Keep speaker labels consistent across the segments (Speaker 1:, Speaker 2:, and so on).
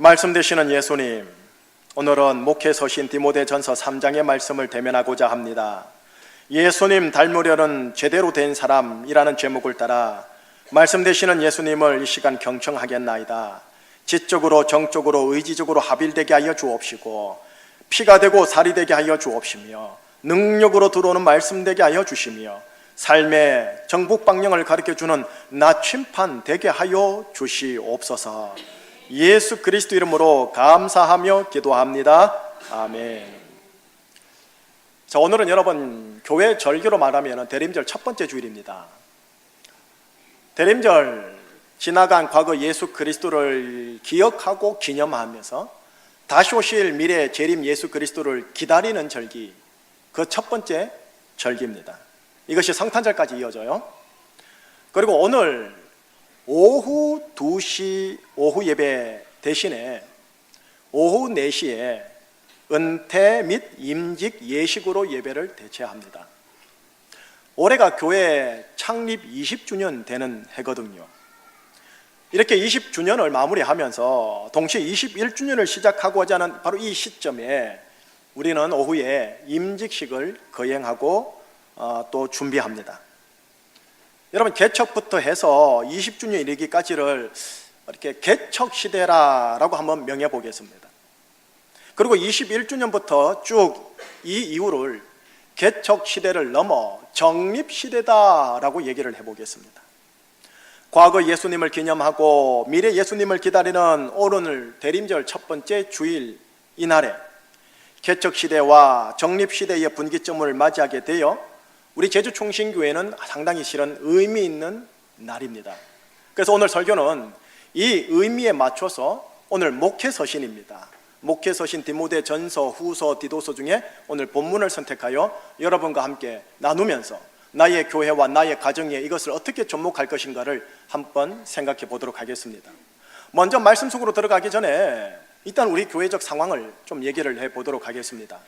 Speaker 1: 말씀 되시는 예수님, 오늘은 목회 서신 디모데전서 3장의 말씀을 대면하고자 합니다. 예수님 닮으려는 제대로 된 사람이라는 제목을 따라 말씀 되시는 예수님을 이 시간 경청하겠나이다. 지적으로 정적으로 의지적으로 합일되게 하여 주옵시고, 피가 되고 살이 되게 하여 주옵시며, 능력으로 들어오는 말씀 되게 하여 주시며, 삶의 정복방향을 가르쳐주는 나침판 되게 하여 주시옵소서. 예수 그리스도 이름으로 감사하며 기도합니다. 아멘. 자, 오늘은 여러분 교회 절기로 말하면 대림절 첫 번째 주일입니다. 대림절, 지나간 과거 예수 그리스도를 기억하고 기념하면서 다시 오실 미래 재림 예수 그리스도를 기다리는 절기, 그 첫 번째 절기입니다. 이것이 성탄절까지 이어져요. 그리고 오늘 오후 2시 오후 예배 대신에 오후 4시에 은퇴 및 임직 예식으로 예배를 대체합니다. 올해가 교회 창립 20주년 되는 해거든요. 이렇게 20주년을 마무리하면서 동시에 21주년을 시작하고자 하는 바로 이 시점에 우리는 오후에 임직식을 거행하고 또 준비합니다. 여러분, 개척부터 해서 20주년 이르기까지를 이렇게 개척시대라고 한번 명해 보겠습니다. 그리고 21주년부터 쭉 이 이후를 개척시대를 넘어 정립시대다라고 얘기를 해보겠습니다. 과거 예수님을 기념하고 미래 예수님을 기다리는 오늘 대림절 첫 번째 주일 이날에 개척시대와 정립시대의 분기점을 맞이하게 되어 우리 제주총신교회는 상당히 실은 의미 있는 날입니다. 그래서 오늘 설교는 이 의미에 맞춰서 오늘 목회서신입니다. 목회서신 디모데전서, 후서, 디도서 중에 오늘 본문을 선택하여 여러분과 함께 나누면서 나의 교회와 나의 가정에 이것을 어떻게 접목할 것인가를 한번 생각해 보도록 하겠습니다. 먼저 말씀 속으로 들어가기 전에 일단 우리 교회적 상황을 좀 얘기를 해 보도록 하겠습니다.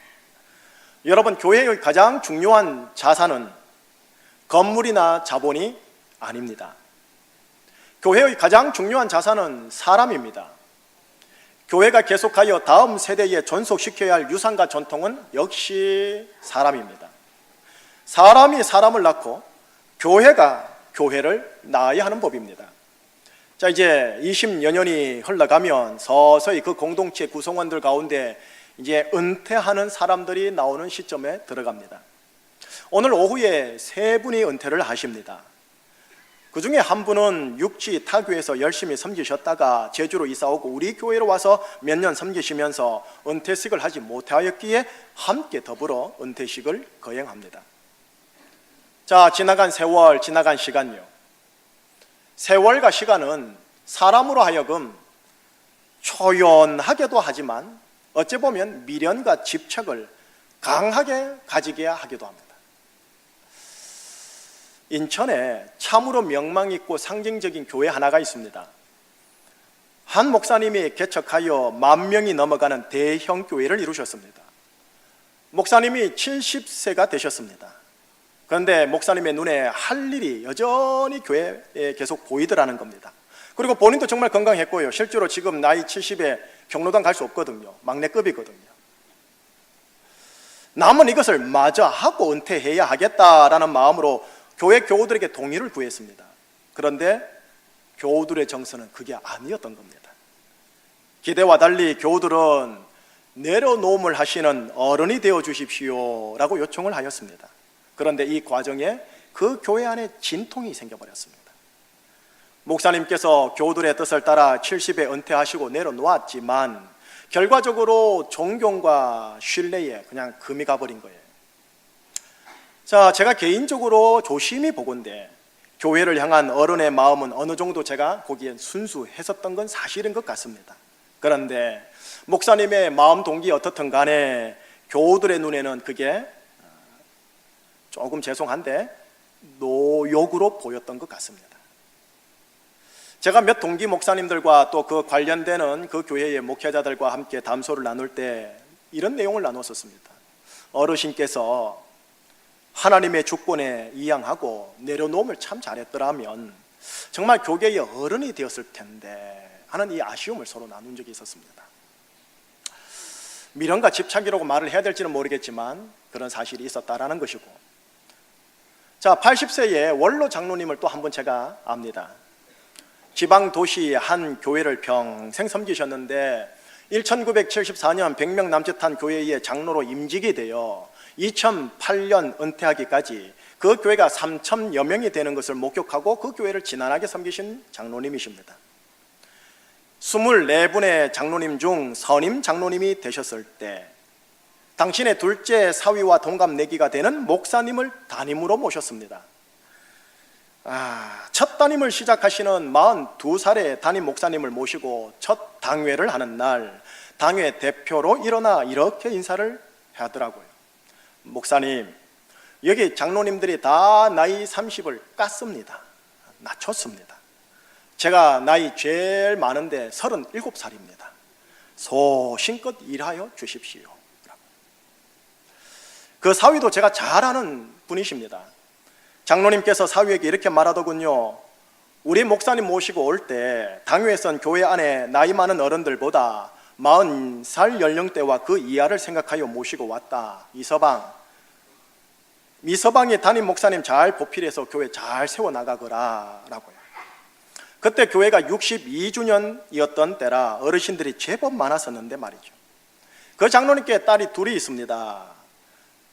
Speaker 1: 여러분, 교회의 가장 중요한 자산은 건물이나 자본이 아닙니다. 교회의 가장 중요한 자산은 사람입니다. 교회가 계속하여 다음 세대에 전속시켜야 할 유산과 전통은 역시 사람입니다. 사람이 사람을 낳고 교회가 교회를 낳아야 하는 법입니다. 자, 이제 20여 년이 흘러가면 서서히 그 공동체 구성원들 가운데 이제 은퇴하는 사람들이 나오는 시점에 들어갑니다. 오늘 오후에 3분이 은퇴를 하십니다. 그 중에 한 분은 육지 타교에서 열심히 섬기셨다가 제주로 이사오고 우리 교회로 와서 몇 년 섬기시면서 은퇴식을 하지 못하였기에 함께 더불어 은퇴식을 거행합니다. 자, 지나간 세월, 지나간 시간요. 세월과 시간은 사람으로 하여금 초연하게도 하지만 어찌 보면 미련과 집착을 강하게 가지게 하기도 합니다. 인천에 참으로 명망 있고 상징적인 교회 하나가 있습니다. 한 목사님이 개척하여 10,000명이 넘어가는 대형 교회를 이루셨습니다. 목사님이 70세가 되셨습니다. 그런데 목사님의 눈에 할 일이 여전히 교회에 계속 보이더라는 겁니다. 그리고 본인도 정말 건강했고요. 실제로 지금 나이 70에 경로당 갈 수 없거든요. 막내급이거든요. 남은 이것을 마저 하고 은퇴해야 하겠다라는 마음으로 교회 교우들에게 동의를 구했습니다. 그런데 교우들의 정서는 그게 아니었던 겁니다. 기대와 달리 교우들은 내려놓음을 하시는 어른이 되어 주십시오 라고 요청을 하였습니다. 그런데 이 과정에 그 교회 안에 진통이 생겨버렸습니다. 목사님께서 교우들의 뜻을 따라 70에 은퇴하시고 내려놓았지만 결과적으로 존경과 신뢰에 그냥 금이 가버린 거예요. 자, 제가 개인적으로 조심히 보건대 교회를 향한 어른의 마음은 어느 정도 제가 보기엔 순수했었던 건 사실인 것 같습니다. 그런데 목사님의 마음 동기 어떻든 간에 교우들의 눈에는 그게 조금 죄송한데 노욕으로 보였던 것 같습니다. 제가 몇 동기 목사님들과 또 그 관련되는 그 교회의 목회자들과 함께 담소를 나눌 때 이런 내용을 나눴었습니다. 어르신께서 하나님의 주권에 이양하고 내려놓음을 참 잘했더라면 정말 교계의 어른이 되었을 텐데 하는 이 아쉬움을 서로 나눈 적이 있었습니다. 미련과 집착이라고 말을 해야 될지는 모르겠지만 그런 사실이 있었다라는 것이고, 자, 80세의 원로 장로님을 또 한 번 제가 압니다. 지방 도시 한 교회를 평생 섬기셨는데 1974년 100명 남짓한 교회의 장로로 임직이 되어 2008년 은퇴하기까지 그 교회가 3,000여 명이 되는 것을 목격하고 그 교회를 지난하게 섬기신 장로님이십니다. 24분의 장로님 중 선임 장로님이 되셨을 때 당신의 둘째 사위와 동갑내기가 되는 목사님을 담임으로 모셨습니다. 첫 담임을 시작하시는 42살의 담임 목사님을 모시고 첫 당회를 하는 날 당회 대표로 일어나 이렇게 인사를 하더라고요. 목사님, 여기 장로님들이 다 나이 30을 깠습니다. 낮췄습니다. 제가 나이 제일 많은데 37살입니다. 소신껏 일하여 주십시오. 그 사위도 제가 잘 아는 분이십니다. 장로님께서 사위에게 이렇게 말하더군요. 우리 목사님 모시고 올 때 당회에선 교회 안에 나이 많은 어른들보다 40살 연령대와 그 이하를 생각하여 모시고 왔다. 이서방이 담임 목사님 잘 보필해서 교회 잘 세워나가거라 라고요. 그때 교회가 62주년이었던 때라 어르신들이 제법 많았었는데 말이죠. 그 장로님께 딸이 둘이 있습니다.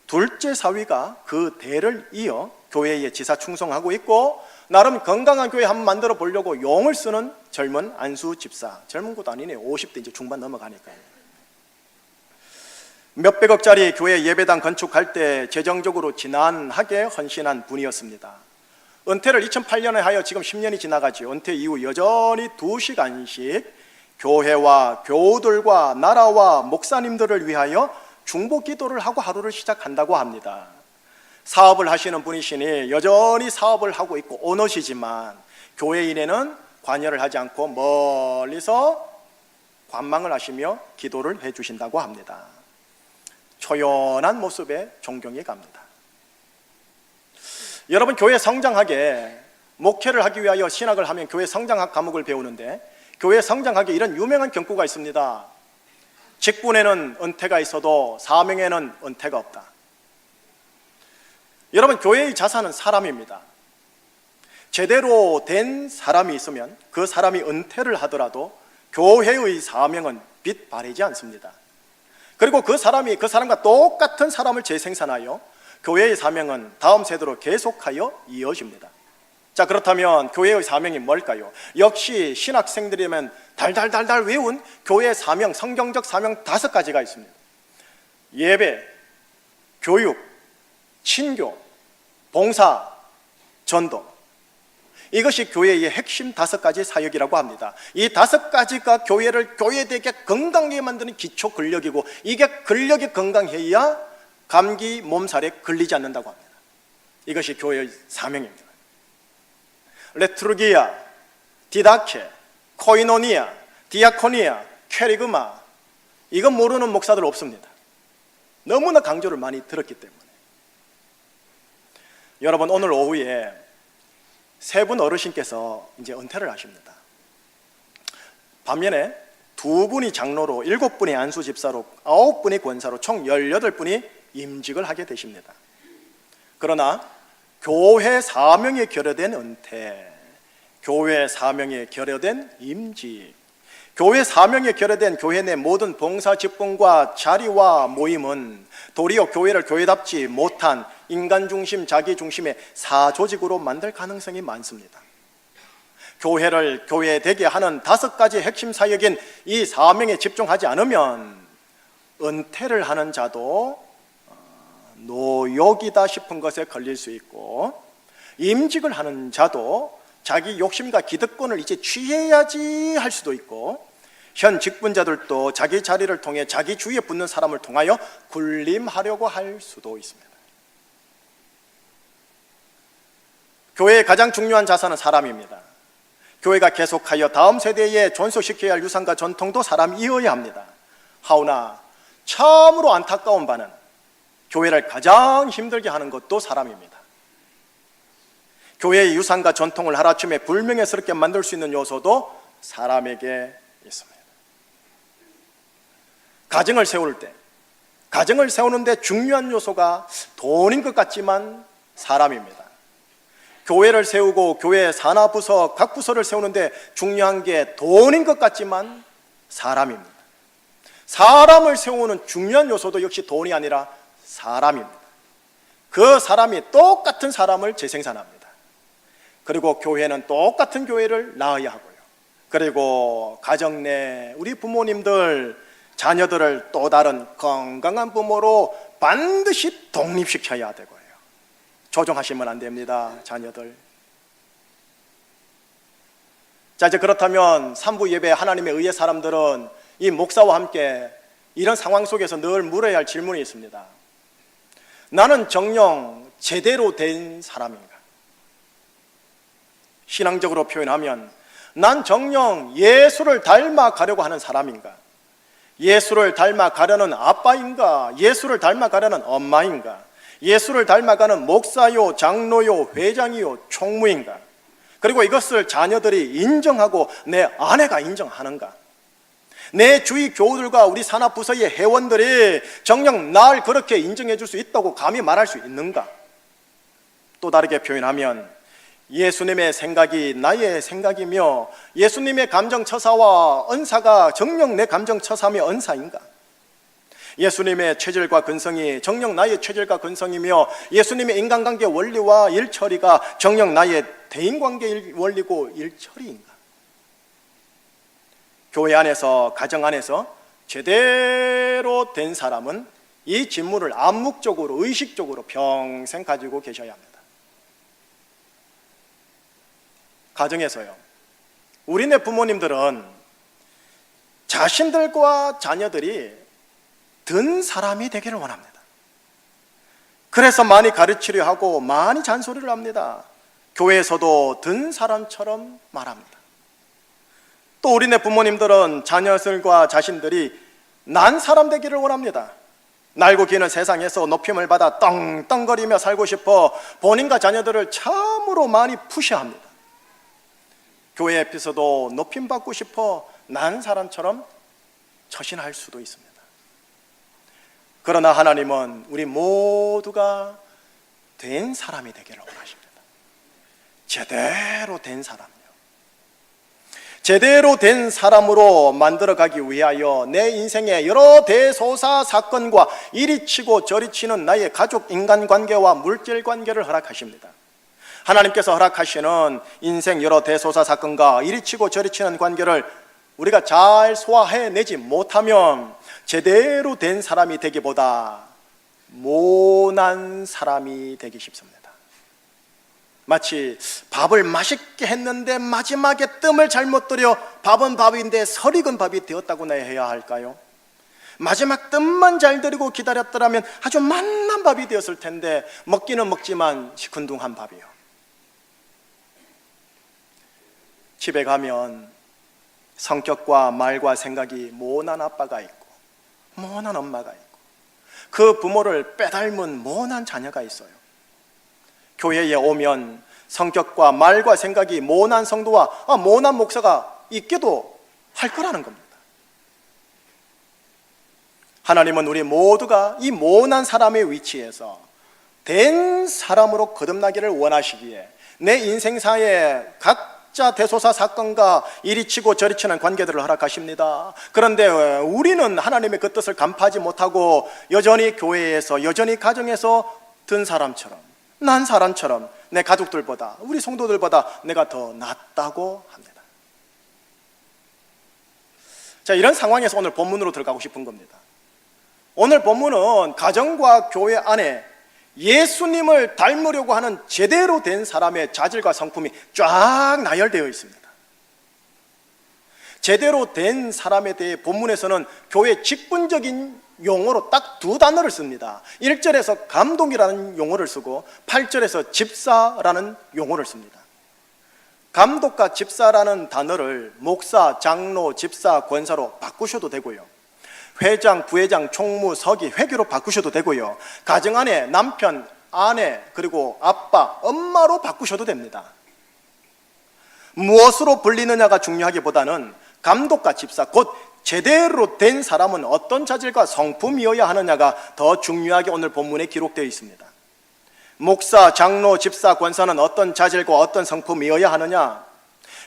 Speaker 1: 둘째 사위가 그 대를 이어 교회에 지사 충성하고 있고 나름 건강한 교회 한번 만들어 보려고 용을 쓰는 젊은 안수 집사. 젊은 것도 아니네요. 50대 이제 중반 넘어가니까요. 몇백억짜리 교회 예배당 건축할 때 재정적으로 지난하게 헌신한 분이었습니다. 은퇴를 2008년에 하여 지금 10년이 지나가죠. 은퇴 이후 여전히 2시간씩 교회와 교우들과 나라와 목사님들을 위하여 중보 기도를 하고 하루를 시작한다고 합니다. 사업을 하시는 분이시니 여전히 사업을 하고 있고 오너시지만 교회 일에는 관여를 하지 않고 멀리서 관망을 하시며 기도를 해주신다고 합니다. 초연한 모습에 존경이 갑니다. 여러분, 교회 성장하게 목회를 하기 위하여 신학을 하면 교회 성장학 과목을 배우는데 교회 성장하게 이런 유명한 경구가 있습니다. 직분에는 은퇴가 있어도 사명에는 은퇴가 없다. 여러분, 교회의 자산은 사람입니다. 제대로 된 사람이 있으면 그 사람이 은퇴를 하더라도 교회의 사명은 빛 바래지 않습니다. 그리고 그 사람과 똑같은 사람을 재생산하여 교회의 사명은 다음 세대로 계속하여 이어집니다. 자, 그렇다면 교회의 사명이 뭘까요? 역시 신학생들이면 달달달달 외운 교회의 사명, 성경적 사명 5가지가 있습니다. 예배, 교육, 친교, 봉사, 전도. 이것이 교회의 핵심 5가지 사역이라고 합니다. 이 5가지가 교회를 교회되게 건강하게 만드는 기초 근력이고 이게 근력이 건강해야 감기, 몸살에 걸리지 않는다고 합니다. 이것이 교회의 사명입니다. 레트루기아, 디다케, 코이노니아, 디아코니아, 캐리그마, 이건 모르는 목사들 없습니다. 너무나 강조를 많이 들었기 때문에. 여러분, 오늘 오후에 3분 어르신께서 이제 은퇴를 하십니다. 반면에 2분이 장로로, 7분이 안수 집사로, 9분이 권사로 총 18분이 임직을 하게 되십니다. 그러나 교회 사명에 결여된 은퇴, 교회 사명에 결여된 임직, 교회 사명에 결여된 교회 내 모든 봉사 직분과 자리와 모임은 도리어 교회를 교회답지 못한 인간 중심, 자기 중심의 사조직으로 만들 가능성이 많습니다. 교회를 교회되게 하는 5가지 핵심 사역인 이 사명에 집중하지 않으면 은퇴를 하는 자도 노욕이다 싶은 것에 걸릴 수 있고 임직을 하는 자도 자기 욕심과 기득권을 이제 취해야지 할 수도 있고 현 직분자들도 자기 자리를 통해 자기 주위에 붙는 사람을 통하여 군림하려고 할 수도 있습니다. 교회의 가장 중요한 자산은 사람입니다. 교회가 계속하여 다음 세대에 존속시켜야 할 유산과 전통도 사람이어야 합니다. 하오나 참으로 안타까운 바는 교회를 가장 힘들게 하는 것도 사람입니다. 교회의 유산과 전통을 하루아침에 불명예스럽게 만들 수 있는 요소도 사람에게 있습니다. 가정을 세울 때, 가정을 세우는데 중요한 요소가 돈인 것 같지만 사람입니다. 교회를 세우고 교회 산하부서, 각 부서를 세우는데 중요한 게 돈인 것 같지만 사람입니다. 사람을 세우는 중요한 요소도 역시 돈이 아니라 사람입니다. 그 사람이 똑같은 사람을 재생산합니다. 그리고 교회는 똑같은 교회를 낳아야 하고요. 그리고 가정 내 우리 부모님들, 자녀들을 또 다른 건강한 부모로 반드시 독립시켜야 되고요. 조종하시면 안 됩니다, 자녀들. 자, 이제 그렇다면 3부 예배 하나님의 의의 사람들은 이 목사와 함께 이런 상황 속에서 늘 물어야 할 질문이 있습니다. 나는 정녕 제대로 된 사람인가? 신앙적으로 표현하면 난 정녕 예수를 닮아가려고 하는 사람인가? 예수를 닮아가려는 아빠인가? 예수를 닮아가려는 엄마인가? 예수를 닮아가는 목사요, 장로요, 회장이요, 총무인가? 그리고 이것을 자녀들이 인정하고 내 아내가 인정하는가? 내 주위 교우들과 우리 산하부서의 회원들이 정녕 날 그렇게 인정해 줄 수 있다고 감히 말할 수 있는가? 또 다르게 표현하면 예수님의 생각이 나의 생각이며 예수님의 감정처사와 언사가 정녕 내 감정처사며 언사인가? 예수님의 체질과 근성이 정녕 나의 체질과 근성이며 예수님의 인간관계 원리와 일처리가 정녕 나의 대인관계 원리고 일처리인가? 교회 안에서, 가정 안에서 제대로 된 사람은 이 질문을 암묵적으로, 의식적으로 평생 가지고 계셔야 합니다. 가정에서요, 우리네 부모님들은 자신들과 자녀들이 든 사람이 되기를 원합니다. 그래서 많이 가르치려 하고 많이 잔소리를 합니다. 교회에서도 든 사람처럼 말합니다. 또 우리네 부모님들은 자녀들과 자신들이 난 사람 되기를 원합니다. 날고 기는 세상에서 높임을 받아 떵떵거리며 살고 싶어 본인과 자녀들을 참으로 많이 푸시합니다. 교회 앞에서도 높임받고 싶어 난 사람처럼 처신할 수도 있습니다. 그러나 하나님은 우리 모두가 된 사람이 되기를 원하십니다. 제대로 된 사람이요. 제대로 된 사람으로 만들어가기 위하여 내 인생의 여러 대소사 사건과 이리 치고 저리 치는 나의 가족 인간관계와 물질관계를 허락하십니다. 하나님께서 허락하시는 인생 여러 대소사 사건과 이리 치고 저리 치는 관계를 우리가 잘 소화해내지 못하면 제대로 된 사람이 되기보다 모난 사람이 되기 쉽습니다. 마치 밥을 맛있게 했는데 마지막에 뜸을 잘못 들여 밥은 밥인데 설익은 밥이 되었다고나 해야 할까요? 마지막 뜸만 잘 들이고 기다렸더라면 아주 맛난 밥이 되었을 텐데 먹기는 먹지만 시큰둥한 밥이요. 집에 가면 성격과 말과 생각이 모난 아빠가 있고 모난 엄마가 있고 그 부모를 빼닮은 모난 자녀가 있어요. 교회에 오면 성격과 말과 생각이 모난 성도와 모난 목사가 있기도 할 거라는 겁니다. 하나님은 우리 모두가 이 모난 사람의 위치에서 된 사람으로 거듭나기를 원하시기에 내 인생사에 각자 대소사 사건과 이리 치고 저리 치는 관계들을 허락하십니다. 그런데 우리는 하나님의 그 뜻을 간파하지 못하고 여전히 교회에서, 여전히 가정에서 든 사람처럼, 난 사람처럼 내 가족들보다, 우리 성도들보다 내가 더 낫다고 합니다. 자, 이런 상황에서 오늘 본문으로 들어가고 싶은 겁니다. 오늘 본문은 가정과 교회 안에 예수님을 닮으려고 하는 제대로 된 사람의 자질과 성품이 쫙 나열되어 있습니다. 제대로 된 사람에 대해 본문에서는 교회 직분적인 용어로 딱 두 단어를 씁니다. 1절에서 감독이라는 용어를 쓰고 8절에서 집사라는 용어를 씁니다. 감독과 집사라는 단어를 목사, 장로, 집사, 권사로 바꾸셔도 되고요, 회장, 부회장, 총무, 서기, 회계로 바꾸셔도 되고요, 가정 안에 남편, 아내, 그리고 아빠, 엄마로 바꾸셔도 됩니다. 무엇으로 불리느냐가 중요하기보다는 감독과 집사, 곧 제대로 된 사람은 어떤 자질과 성품이어야 하느냐가 더 중요하게 오늘 본문에 기록되어 있습니다. 목사, 장로, 집사, 권사는 어떤 자질과 어떤 성품이어야 하느냐?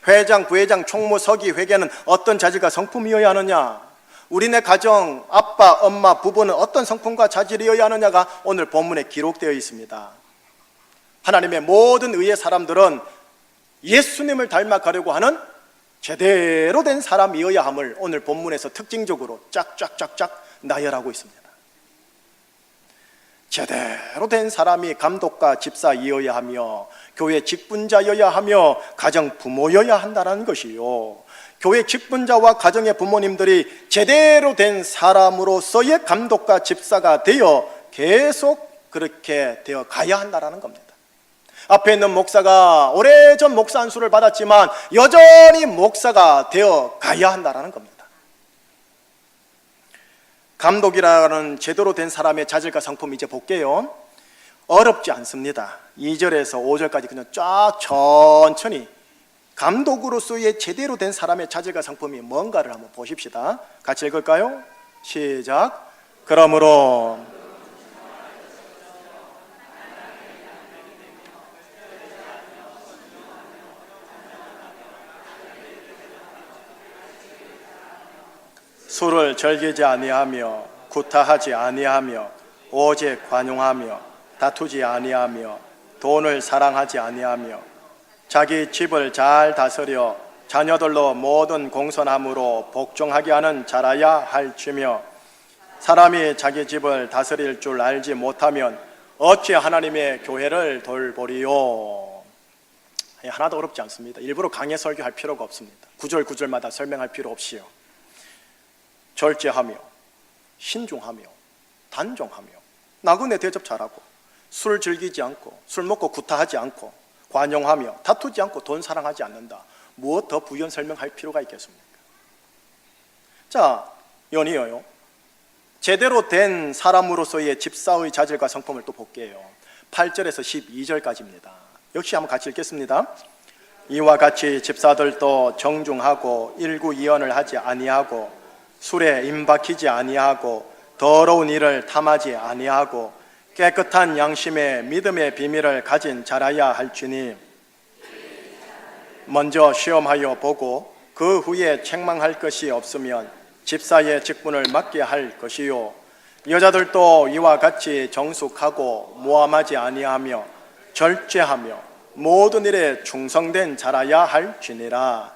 Speaker 1: 회장, 부회장, 총무, 서기, 회계는 어떤 자질과 성품이어야 하느냐? 우리네 가정, 아빠, 엄마, 부부는 어떤 성품과 자질이어야 하느냐가 오늘 본문에 기록되어 있습니다. 하나님의 모든 의의 사람들은 예수님을 닮아가려고 하는 제대로 된 사람이어야 함을 오늘 본문에서 특징적으로 쫙쫙쫙쫙 나열하고 있습니다. 제대로 된 사람이 감독과 집사이어야 하며 교회 직분자여야 하며 가정 부모여야 한다는 것이요, 교회 직분자와 가정의 부모님들이 제대로 된 사람으로서의 감독과 집사가 되어 계속 그렇게 되어 가야 한다는 겁니다. 앞에 있는 목사가 오래전 목사 안수를 받았지만 여전히 목사가 되어 가야 한다는 겁니다. 감독이라는 제대로 된 사람의 자질과 성품 이제 볼게요. 어렵지 않습니다. 2절에서 5절까지 그냥 쫙 천천히 감독으로서의 제대로 된 사람의 자질과 성품이 뭔가를 한번 보십시다. 같이 읽을까요? 시작. 그러므로 술을 즐기지 아니하며 구타하지 아니하며 오직 관용하며 다투지 아니하며 돈을 사랑하지 아니하며 자기 집을 잘 다스려 자녀들로 모든 공손함으로 복종하게 하는 자라야 할지며 사람이 자기 집을 다스릴 줄 알지 못하면 어찌 하나님의 교회를 돌보리요. 하나도 어렵지 않습니다. 일부러 강해 설교할 필요가 없습니다. 구절 구절마다 설명할 필요 없이요. 절제하며 신중하며 단정하며 나그네 대접 잘하고 술 즐기지 않고 술 먹고 구타하지 않고 관용하며 다투지 않고 돈 사랑하지 않는다. 무엇 더 부연 설명할 필요가 있겠습니까? 자, 연이어요. 제대로 된 사람으로서의 집사의 자질과 성품을 또 볼게요. 8절에서 12절까지입니다. 역시 한번 같이 읽겠습니다. 이와 같이 집사들도 정중하고 일구이언을 하지 아니하고 술에 임박히지 아니하고 더러운 일을 탐하지 아니하고 깨끗한 양심의 믿음의 비밀을 가진 자라야 할지니 먼저 시험하여 보고 그 후에 책망할 것이 없으면 집사의 직분을 맡게 할 것이요, 여자들도 이와 같이 정숙하고 모함하지 아니하며 절제하며 모든 일에 충성된 자라야 할지니라.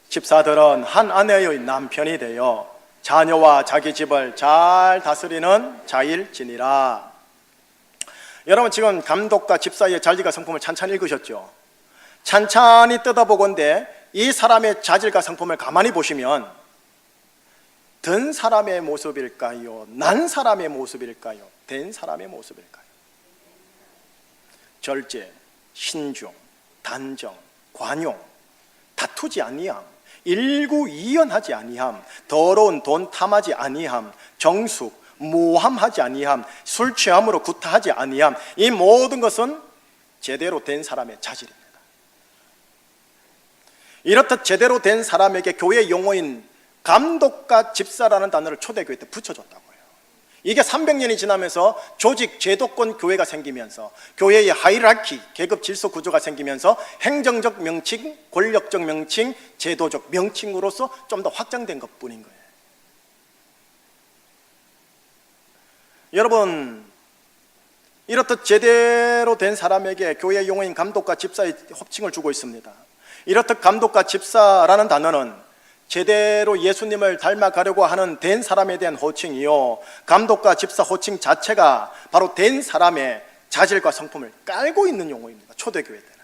Speaker 1: 집사들은 한 아내의 남편이 되어 자녀와 자기 집을 잘 다스리는 자일지니라. 여러분 지금 감독과 집사의 자질과 성품을 찬찬히 읽으셨죠? 찬찬히 뜯어보건대 이 사람의 자질과 성품을 가만히 보시면 든 사람의 모습일까요? 난 사람의 모습일까요? 된 사람의 모습일까요? 절제, 신중, 단정, 관용, 다투지 아니함, 일구이연하지 아니함, 더러운 돈 탐하지 아니함, 정숙, 모함하지 아니함, 술 취함으로 구타하지 아니함, 이 모든 것은 제대로 된 사람의 자질입니다. 이렇듯 제대로 된 사람에게 교회 용어인 감독과 집사라는 단어를 초대교회 때 붙여줬다고요. 이게 300년이 지나면서 조직 제도권 교회가 생기면서 교회의 하이라키, 계급 질서 구조가 생기면서 행정적 명칭, 권력적 명칭, 제도적 명칭으로서 좀 더 확장된 것뿐인 거예요. 여러분, 이렇듯 제대로 된 사람에게 교회 용어인 감독과 집사의 호칭을 주고 있습니다. 이렇듯 감독과 집사라는 단어는 제대로 예수님을 닮아가려고 하는 된 사람에 대한 호칭이요, 감독과 집사 호칭 자체가 바로 된 사람의 자질과 성품을 깔고 있는 용어입니다. 초대교회 때는.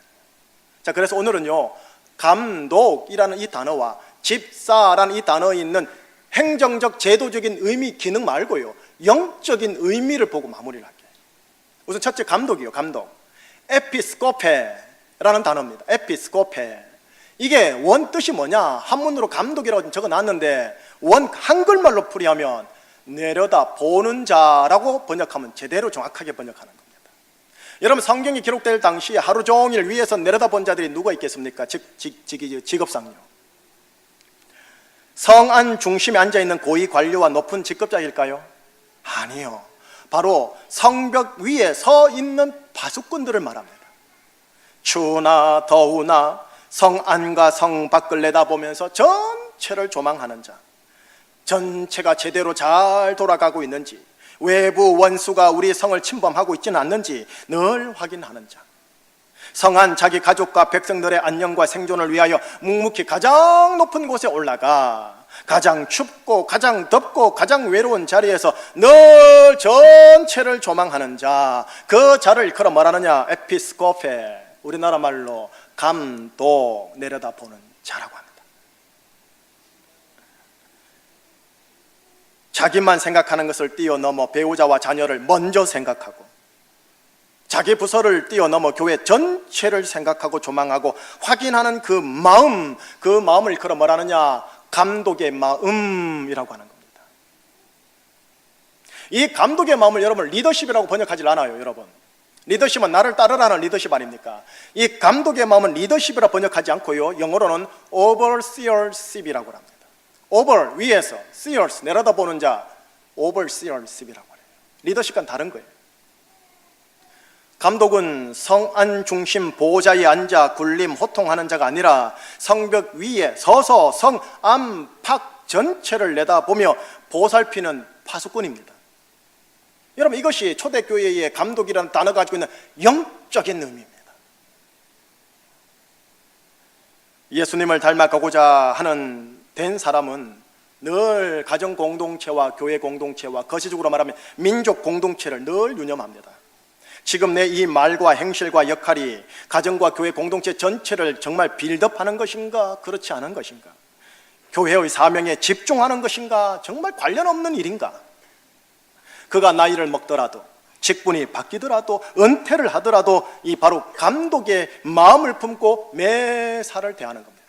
Speaker 1: 자, 그래서 오늘은요, 감독이라는 이 단어와 집사라는 이 단어에 있는 행정적 제도적인 의미 기능 말고요, 영적인 의미를 보고 마무리를 할게요. 우선 첫째, 감독이요. 감독. 에피스코페라는 단어입니다. 에피스코페. 이게 원 뜻이 뭐냐? 한문으로 감독이라고 적어놨는데 원 한글말로 풀이하면 내려다 보는 자라고 번역하면 제대로 정확하게 번역하는 겁니다. 여러분, 성경이 기록될 당시에 하루 종일 위에서 내려다본 자들이 누가 있겠습니까? 직업상요. 성안 중심에 앉아있는 고위 관료와 높은 직급자일까요? 아니요. 바로 성벽 위에 서 있는 파수꾼들을 말합니다. 추우나 더우나 성안과 성밖을 내다보면서 전체를 조망하는 자, 전체가 제대로 잘 돌아가고 있는지, 외부 원수가 우리 성을 침범하고 있지는 않는지 늘 확인하는 자, 성안 자기 가족과 백성들의 안녕과 생존을 위하여 묵묵히 가장 높은 곳에 올라가 가장 춥고 가장 덥고 가장 외로운 자리에서 늘 전체를 조망하는 자, 그 자를 일컬어 말하느냐? 에피스코페, 우리나라 말로 감독, 내려다보는 자라고 합니다. 자기만 생각하는 것을 뛰어넘어 배우자와 자녀를 먼저 생각하고, 자기 부서를 뛰어넘어 교회 전체를 생각하고 조망하고 확인하는 그 마음을 일컬어 뭐라느냐? 감독의 마음이라고 하는 겁니다. 이 감독의 마음을 여러분 리더십이라고 번역하지 않아요. 여러분, 리더십은 나를 따르라는 리더십 아닙니까? 이 감독의 마음은 리더십이라 번역하지 않고요, 영어로는 overseership이라고 합니다. over, 위에서, seers, 내려다보는 자, overseership이라고 해요. 리더십과는 다른 거예요. 감독은 성안 중심 보좌에 앉아 굴림 호통하는 자가 아니라 성벽 위에 서서 성 안팎 전체를 내다보며 보살피는 파수꾼입니다. 여러분, 이것이 초대교회의 감독이라는 단어가 가지고 있는 영적인 의미입니다. 예수님을 닮아가고자 하는 된 사람은 늘 가정 공동체와 교회 공동체와 거시적으로 말하면 민족 공동체를 늘 유념합니다. 지금 내 이 말과 행실과 역할이 가정과 교회 공동체 전체를 정말 빌드업하는 것인가, 그렇지 않은 것인가? 교회의 사명에 집중하는 것인가, 정말 관련 없는 일인가? 그가 나이를 먹더라도, 직분이 바뀌더라도, 은퇴를 하더라도 이 바로 감독의 마음을 품고 매사를 대하는 겁니다.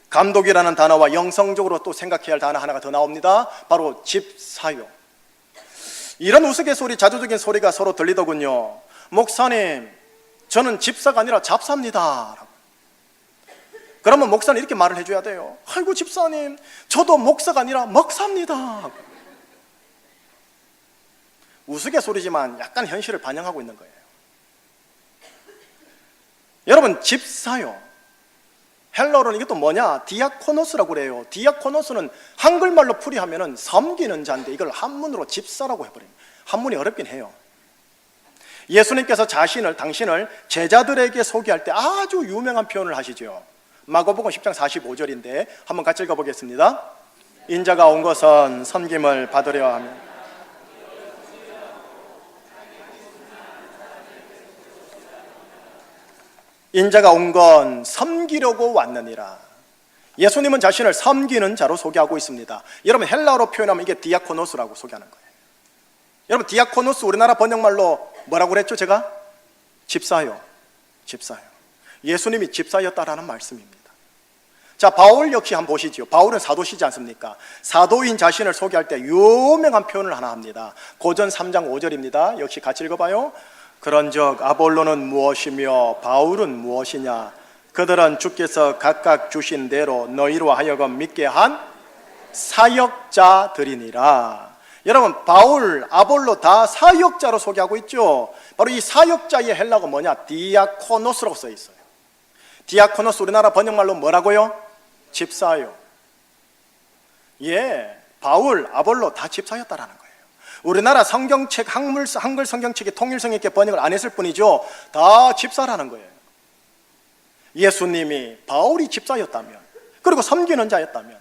Speaker 1: 감독이라는 단어와 영성적으로 또 생각해야 할 단어 하나가 더 나옵니다. 바로 집사요. 이런 우스갯소리, 자조적인 소리가 서로 들리더군요. 목사님, 저는 집사가 아니라 잡사입니다. 그러면 목사는 이렇게 말을 해줘야 돼요. 아이고 집사님, 저도 목사가 아니라 먹사입니다. 우스갯소리지만 약간 현실을 반영하고 있는 거예요. 여러분, 집사요, 헬러로는 이것도 뭐냐? 디아코노스라고 그래요. 디아코노스는 한글말로 풀이하면은 섬기는 자인데 이걸 한문으로 집사라고 해버립니다. 한문이 어렵긴 해요. 예수님께서 당신을 제자들에게 소개할 때 아주 유명한 표현을 하시죠. 마가복음 10장 45절인데 한번 같이 읽어보겠습니다. 인자가 온 것은 섬김을 받으려 하며 인자가 온 건 섬기려고 왔느니라. 예수님은 자신을 섬기는 자로 소개하고 있습니다. 여러분, 헬라어로 표현하면 이게 디아코노스라고 소개하는 거예요. 여러분, 디아코노스 우리나라 번역말로 뭐라고 그랬죠? 제가? 집사요. 집사요. 예수님이 집사였다라는 말씀입니다. 자, 바울 역시 한번 보시죠. 바울은 사도시지 않습니까? 사도인 자신을 소개할 때 유명한 표현을 하나 합니다. 고전 3장 5절입니다. 역시 같이 읽어봐요. 그런즉 아볼로는 무엇이며 바울은 무엇이냐? 그들은 주께서 각각 주신 대로 너희로 하여금 믿게 한 사역자들이니라. 여러분, 바울, 아볼로 다 사역자로 소개하고 있죠. 바로 이 사역자의 헬라어가 뭐냐? 디아코노스라고 써 있어요. 디아코노스 우리나라 번역말로 뭐라고요? 집사요. 예, 바울, 아볼로 다 집사였다라는 거예요. 우리나라 성경책, 한글 성경책이 통일성 있게 번역을 안 했을 뿐이죠. 다 집사라는 거예요. 예수님이 바울이 집사였다면, 그리고 섬기는 자였다면,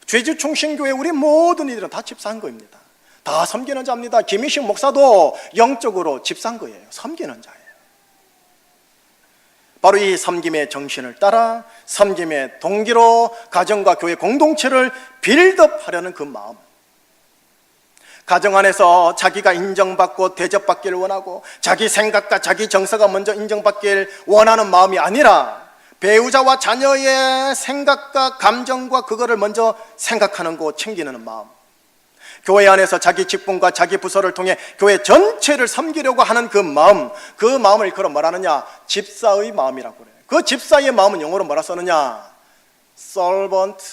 Speaker 1: 제주충신교회 우리 모든 이들은 다 집사한 겁니다. 다 섬기는 자입니다. 김희식 목사도 영적으로 집사한 거예요. 섬기는 자예요. 바로 이 섬김의 정신을 따라 섬김의 동기로 가정과 교회 공동체를 빌드업하려는 그 마음, 가정 안에서 자기가 인정받고 대접받기를 원하고 자기 생각과 자기 정서가 먼저 인정받기를 원하는 마음이 아니라 배우자와 자녀의 생각과 감정과 그거를 먼저 생각하는 거 챙기는 마음, 교회 안에서 자기 직분과 자기 부서를 통해 교회 전체를 섬기려고 하는 그 마음을 일컬어 뭐라느냐? 집사의 마음이라고 그래요. 그 집사의 마음은 영어로 뭐라 쓰느냐? servant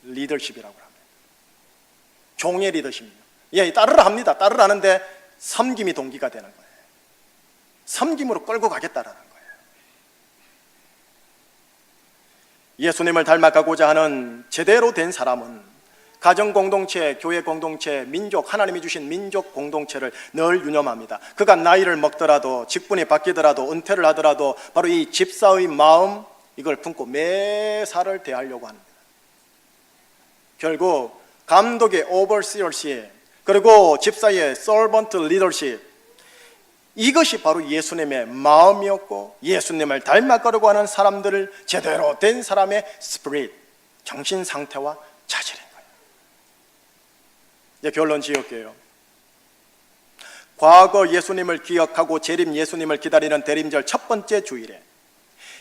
Speaker 1: leadership이라고 합니다. 종의 리더십입니다. 예, 따르라 합니다. 따르라 하는데 섬김이 동기가 되는 거예요. 섬김으로 끌고 가겠다라는 거예요. 예수님을 닮아가고자 하는 제대로 된 사람은 가정 공동체, 교회 공동체, 민족, 하나님이 주신 민족 공동체를 늘 유념합니다. 그가 나이를 먹더라도, 직분이 바뀌더라도, 은퇴를 하더라도 바로 이 집사의 마음, 이걸 품고 매사를 대하려고 합니다. 결국 감독의 overseership, 그리고 집사의 servant leadership, 이것이 바로 예수님의 마음이었고 예수님을 닮아가려고 하는 사람들을 제대로 된 사람의 스피릿, 정신 상태와 자질인 거예요. 이제 결론 지을게요. 과거 예수님을 기억하고 재림 예수님을 기다리는 대림절 첫 번째 주일에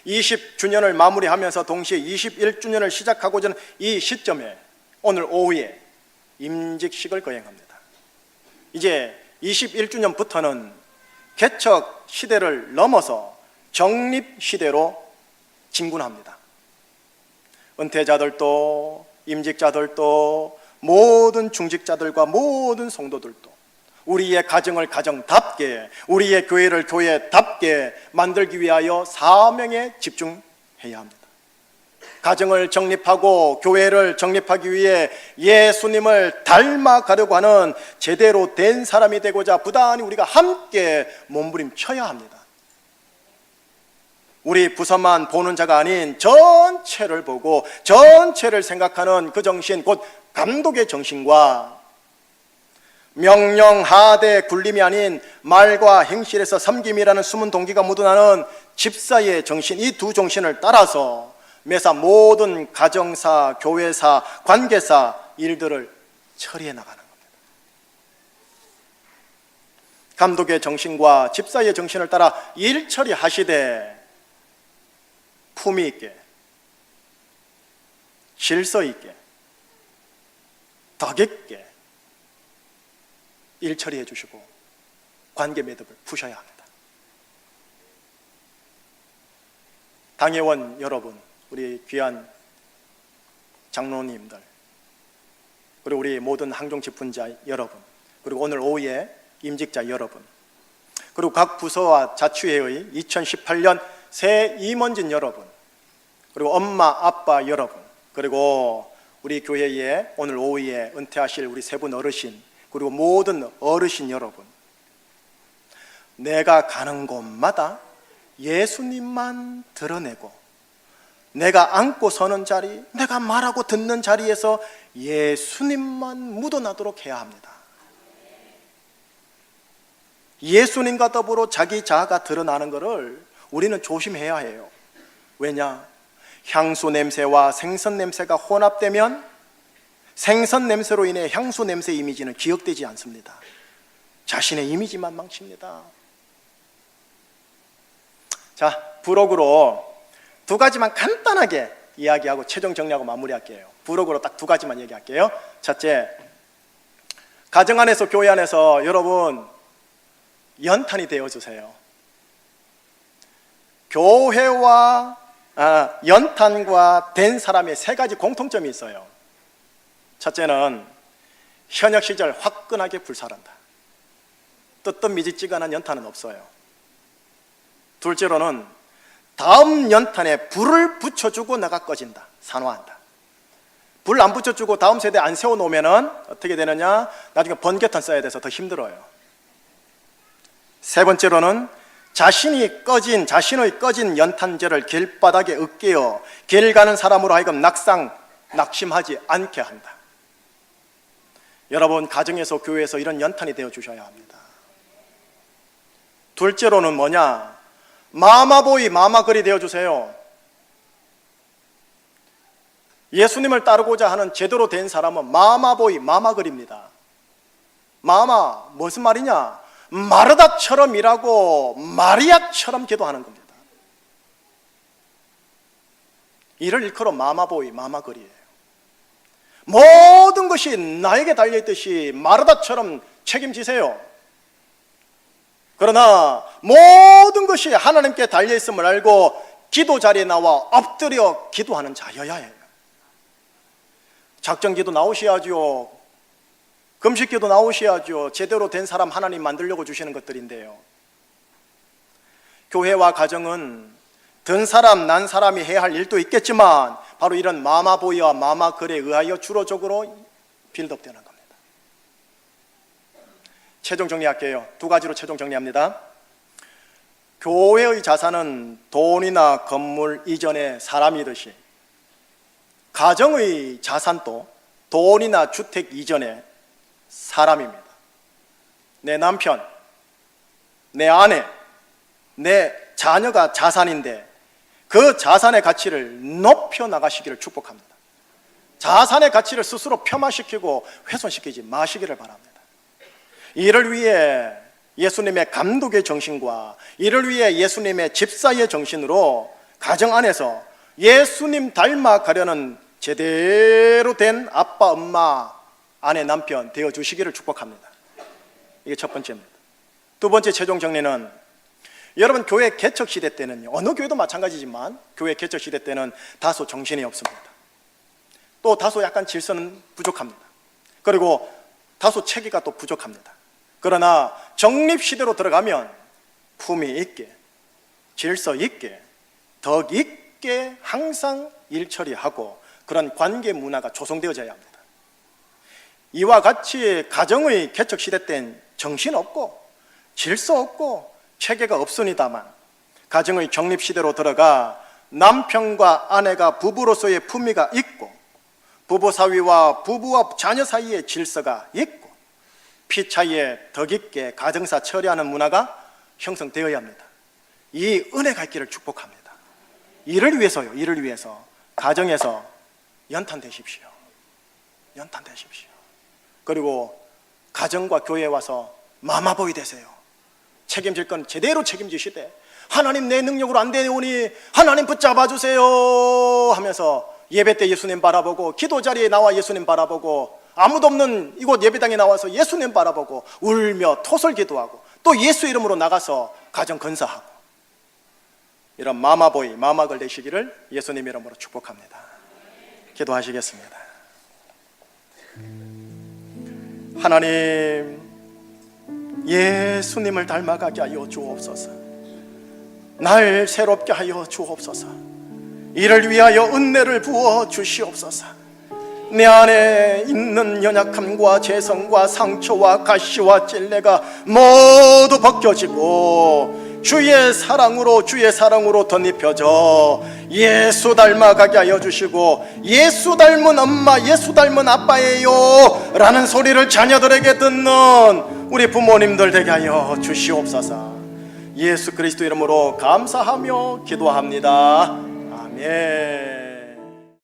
Speaker 1: 20주년을 마무리하면서 동시에 21주년을 시작하고자 하는 이 시점에 오늘 오후에 임직식을 거행합니다. 이제 21주년부터는 개척 시대를 넘어서 정립 시대로 진군합니다. 은퇴자들도, 임직자들도, 모든 중직자들과 모든 성도들도 우리의 가정을 가정답게, 우리의 교회를 교회답게 만들기 위하여 사명에 집중해야 합니다. 가정을 정립하고 교회를 정립하기 위해 예수님을 닮아가려고 하는 제대로 된 사람이 되고자 부단히 우리가 함께 몸부림쳐야 합니다. 우리 부서만 보는 자가 아닌 전체를 보고 전체를 생각하는 그 정신, 곧 감독의 정신과 명령하되 굴림이 아닌 말과 행실에서 섬김이라는 숨은 동기가 묻어나는 집사의 정신, 이 두 정신을 따라서 매사 모든 가정사, 교회사, 관계사 일들을 처리해 나가는 겁니다. 감독의 정신과 집사의 정신을 따라 일 처리하시되 품위 있게, 질서 있게, 덕 있게 일 처리해 주시고 관계 매듭을 푸셔야 합니다. 당회원 여러분, 우리 귀한 장로님들, 그리고 우리 모든 항종 직분자 여러분, 그리고 오늘 오후에 임직자 여러분, 그리고 각 부서와 자치회의 2018년 새 임원진 여러분, 그리고 엄마, 아빠 여러분, 그리고 우리 교회에 오늘 오후에 은퇴하실 우리 세 분 어르신, 그리고 모든 어르신 여러분, 내가 가는 곳마다 예수님만 드러내고 내가 앉고 서는 자리, 내가 말하고 듣는 자리에서 예수님만 묻어나도록 해야 합니다. 예수님과 더불어 자기 자아가 드러나는 것을 우리는 조심해야 해요. 왜냐? 향수 냄새와 생선 냄새가 혼합되면 생선 냄새로 인해 향수 냄새 이미지는 기억되지 않습니다. 자신의 이미지만 망칩니다. 자, 부록으로 두 가지만 간단하게 이야기하고 최종 정리하고 마무리할게요. 부록으로 딱 두 가지만 얘기할게요. 첫째, 가정 안에서 교회 안에서 여러분 연탄이 되어주세요. 교회와 연탄과 된 사람의 세 가지 공통점이 있어요. 첫째는 현역 시절 화끈하게 불살한다. 뜨뜻미지찌근한 연탄은 없어요. 둘째로는 다음 연탄에 불을 붙여주고 내가 꺼진다. 산화한다. 불 안 붙여주고 다음 세대 안 세워놓으면 어떻게 되느냐? 나중에 번개탄 써야 돼서 더 힘들어요. 세 번째로는 자신의 꺼진 연탄재를 길바닥에 으깨어 길 가는 사람으로 하여금 낙심하지 않게 한다. 여러분, 가정에서 교회에서 이런 연탄이 되어 주셔야 합니다. 둘째로는 뭐냐? 마마보이, 마마걸이 되어 주세요. 예수님을 따르고자 하는 제대로 된 사람은 마마보이, 마마걸입니다. 마마, 무슨 말이냐? 마르다처럼 일하고 마리아처럼 기도하는 겁니다. 이를 일컬어 마마보이, 마마걸이에요. 모든 것이 나에게 달려있듯이 마르다처럼 책임지세요. 그러나 모든 것이 하나님께 달려있음을 알고 기도 자리에 나와 엎드려 기도하는 자여야 해요. 작정기도 나오셔야죠. 금식기도 나오셔야죠. 제대로 된 사람 하나님 만들려고 주시는 것들인데요. 교회와 가정은 든 사람 난 사람이 해야 할 일도 있겠지만 바로 이런 마마보이와 마마걸에 의하여 주로적으로 빌드업되는 겁니다. 최종 정리할게요. 두 가지로 최종 정리합니다. 교회의 자산은 돈이나 건물 이전의 사람이듯이 가정의 자산도 돈이나 주택 이전의 사람입니다. 내 남편, 내 아내, 내 자녀가 자산인데 그 자산의 가치를 높여 나가시기를 축복합니다. 자산의 가치를 스스로 폄하시키고 훼손시키지 마시기를 바랍니다. 이를 위해 예수님의 감독의 정신과 이를 위해 예수님의 집사의 정신으로 가정 안에서 예수님 닮아가려는 제대로 된 아빠, 엄마, 아내, 남편 되어주시기를 축복합니다. 이게 첫 번째입니다. 두 번째 최종 정리는 여러분 교회 개척 시대 때는요, 어느 교회도 마찬가지지만 교회 개척 시대 때는 다소 정신이 없습니다. 또 다소 약간 질서는 부족합니다. 그리고 다소 체계가 또 부족합니다. 그러나 정립 시대로 들어가면 품위 있게, 질서 있게, 덕 있게 항상 일 처리하고 그런 관계 문화가 조성되어져야 합니다. 이와 같이 가정의 개척 시대 땐 정신 없고 질서 없고 체계가 없습니다만 가정의 정립 시대로 들어가 남편과 아내가 부부로서의 품위가 있고 부부 사위와 부부와 자녀 사이의 질서가 있고 피 차이에 덕 있게 가정사 처리하는 문화가 형성되어야 합니다. 이 은혜가 있기를 축복합니다. 이를 위해서요, 이를 위해서 가정에서 연탄되십시오. 연탄되십시오. 그리고 가정과 교회에 와서 마마보이 되세요. 책임질 건 제대로 책임지시되 하나님 내 능력으로 안 되오니 하나님 붙잡아 주세요 하면서 예배 때 예수님 바라보고 기도 자리에 나와 예수님 바라보고 아무도 없는 이곳 예배당에 나와서 예수님 바라보고 울며 토설 기도하고 또 예수 이름으로 나가서 가정 건사하고 이런 마마보이 마마걸 되시기를 예수님 이름으로 축복합니다. 기도하시겠습니다. 하나님, 예수님을 닮아가게 하여 주옵소서. 날 새롭게 하여 주옵소서. 이를 위하여 은혜를 부어 주시옵소서. 내 안에 있는 연약함과 죄성과 상처와 가시와 찔레가 모두 벗겨지고 주의 사랑으로 덧입혀져 예수 닮아가게 하여 주시고 예수 닮은 엄마, 예수 닮은 아빠예요 라는 소리를 자녀들에게 듣는 우리 부모님들 되게 하여 주시옵소서. 예수 그리스도 이름으로 감사하며 기도합니다. 아멘.